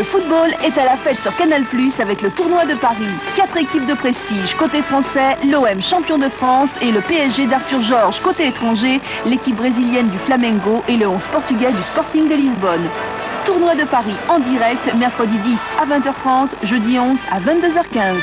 Le football est à la fête sur Canal+ avec le tournoi de Paris. 4 équipes de prestige. Côté français, l'OM champion de France et le PSG d'Arthur Georges. Côté étranger, l'équipe brésilienne du Flamengo et le 11 portugais du Sporting de Lisbonne. Tournoi de Paris en direct, mercredi 10 à 20h30, jeudi 11 à 22h15.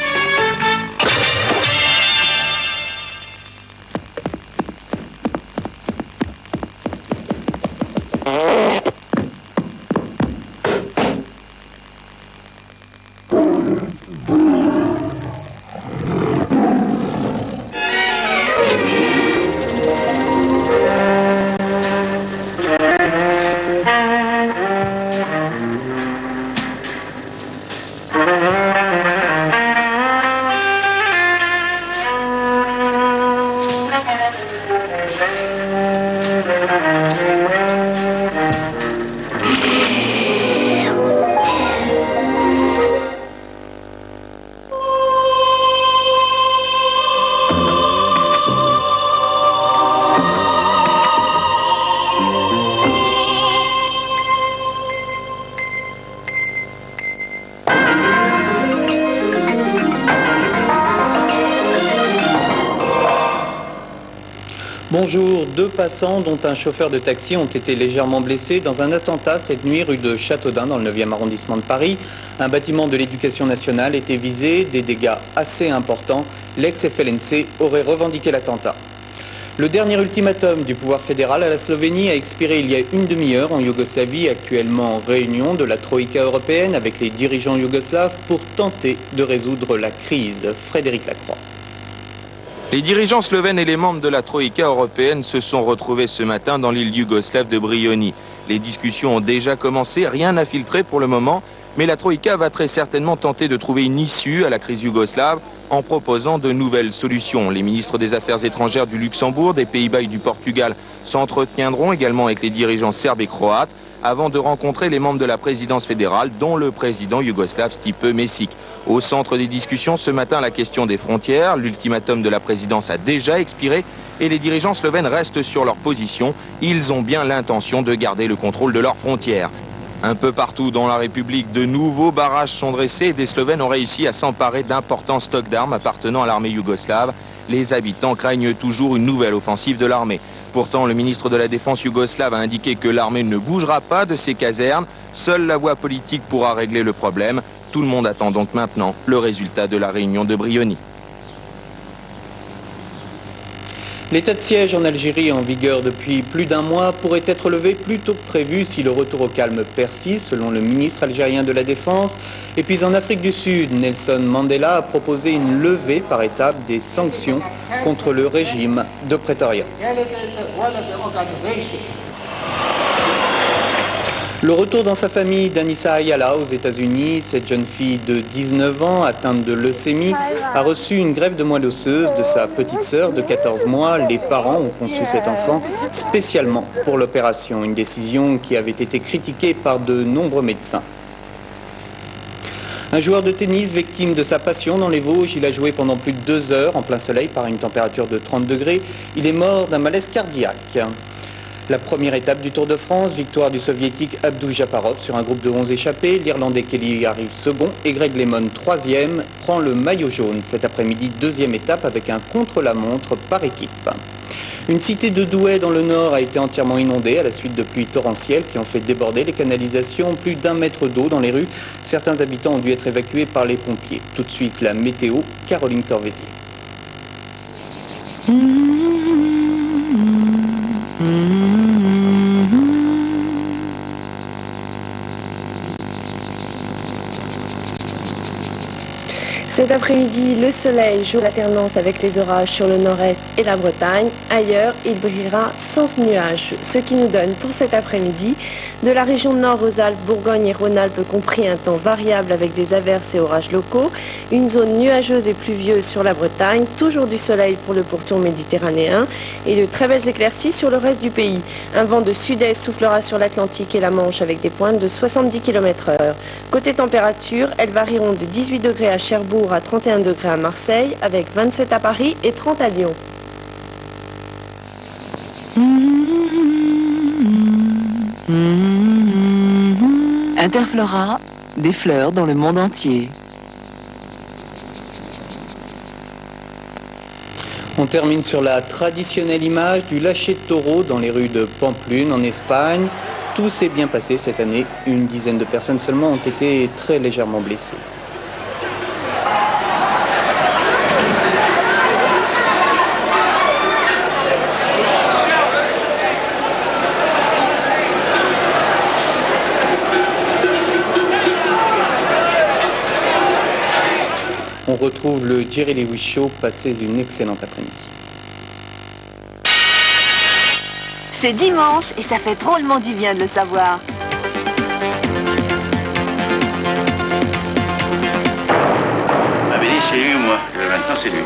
Bonjour, 2 passants dont un chauffeur de taxi ont été légèrement blessés dans un attentat cette nuit rue de Châteaudun dans le 9e arrondissement de Paris. Un bâtiment de l'éducation nationale était visé, des dégâts assez importants. L'ex-FLNC aurait revendiqué l'attentat. Le dernier ultimatum du pouvoir fédéral à la Slovénie a expiré il y a une demi-heure en Yougoslavie, actuellement en réunion de la Troïka européenne avec les dirigeants yougoslaves pour tenter de résoudre la crise. Frédéric Lacroix. Les dirigeants slovènes et les membres de la Troïka européenne se sont retrouvés ce matin dans l'île yougoslave de Brioni. Les discussions ont déjà commencé, rien n'a filtré pour le moment, mais la Troïka va très certainement tenter de trouver une issue à la crise yougoslave en proposant de nouvelles solutions. Les ministres des Affaires étrangères du Luxembourg, des Pays-Bas et du Portugal s'entretiendront également avec les dirigeants serbes et croates avant de rencontrer les membres de la présidence fédérale, dont le président yougoslave Stipe Mesić. Au centre des discussions ce matin, la question des frontières. L'ultimatum de la présidence a déjà expiré et les dirigeants slovènes restent sur leur position. Ils ont bien l'intention de garder le contrôle de leurs frontières. Un peu partout dans la République, de nouveaux barrages sont dressés et des Slovènes ont réussi à s'emparer d'importants stocks d'armes appartenant à l'armée yougoslave. Les habitants craignent toujours une nouvelle offensive de l'armée. Pourtant, le ministre de la Défense yougoslave a indiqué que l'armée ne bougera pas de ses casernes. Seule la voie politique pourra régler le problème. Tout le monde attend donc maintenant le résultat de la réunion de Brioni. L'état de siège en Algérie, en vigueur depuis plus d'1 mois, pourrait être levé plus tôt que prévu si le retour au calme persiste, selon le ministre algérien de la Défense. Et puis en Afrique du Sud, Nelson Mandela a proposé une levée par étapes des sanctions contre le régime de Pretoria. Le retour dans sa famille d'Anissa Ayala aux États-Unis, cette jeune fille de 19 ans atteinte de leucémie a reçu une greffe de moelle osseuse de sa petite sœur de 14 mois. Les parents ont conçu cet enfant spécialement pour l'opération, une décision qui avait été critiquée par de nombreux médecins. Un joueur de tennis victime de sa passion dans les Vosges, il a joué pendant plus de 2 heures en plein soleil par une température de 30 degrés. Il est mort d'un malaise cardiaque. La première étape du Tour de France, victoire du soviétique Abdou Japarov sur un groupe de 11 échappés. L'Irlandais Kelly arrive second et Greg LeMond, 3e, prend le maillot jaune. Cet après-midi, 2e étape avec un contre-la-montre par équipe. Une cité de Douai dans le Nord a été entièrement inondée à la suite de pluies torrentielles qui ont fait déborder les canalisations. Plus d'1 mètre d'eau dans les rues. Certains habitants ont dû être évacués par les pompiers. Tout de suite, la météo, Caroline Corvézier. Cet après-midi, le soleil joue l'alternance avec les orages sur le nord-est et la Bretagne. Ailleurs, il brillera sans nuages, ce qui nous donne pour cet après-midi de la région nord aux Alpes, Bourgogne et Rhône-Alpes compris un temps variable avec des averses et orages locaux, une zone nuageuse et pluvieuse sur la Bretagne, toujours du soleil pour le pourtour méditerranéen et de très belles éclaircies sur le reste du pays. Un vent de sud-est soufflera sur l'Atlantique et la Manche avec des pointes de 70 km/h. Côté température, elles varieront de 18 degrés à Cherbourg à 31 degrés à Marseille, avec 27 à Paris et 30 à Lyon. Interflora, des fleurs dans le monde entier. On termine sur la traditionnelle image du lâcher de taureau dans les rues de Pamplune en Espagne. Tout s'est bien passé cette année. Une dizaine de personnes seulement ont été très légèrement blessées. On retrouve le Jerry Lewis Show. Passez une excellente après-midi. C'est dimanche et ça fait drôlement du bien de le savoir. M'avait dit c'est lui ou moi. Maintenant c'est lui.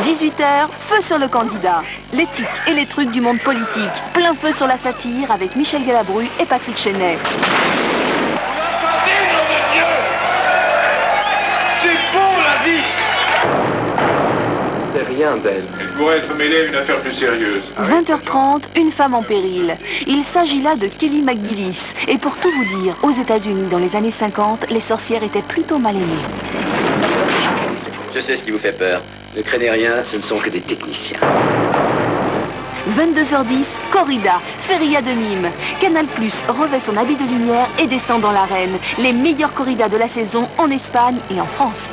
18h, feu sur le candidat. L'éthique et les trucs du monde politique. Plein feu sur la satire avec Michel Galabru et Patrick Chenet. C'est rien d'elle. Elle pourrait être mêlée à une affaire plus sérieuse. 20h30, une femme en péril. Il s'agit là de Kelly McGillis. Et pour tout vous dire, aux États-Unis, dans les années 50, les sorcières étaient plutôt mal aimées. Je sais ce qui vous fait peur. Ne craignez rien, ce ne sont que des techniciens. 22h10, corrida, feria de Nîmes. Canal+ revêt son habit de lumière et descend dans l'arène. Les meilleures corridas de la saison en Espagne et en France.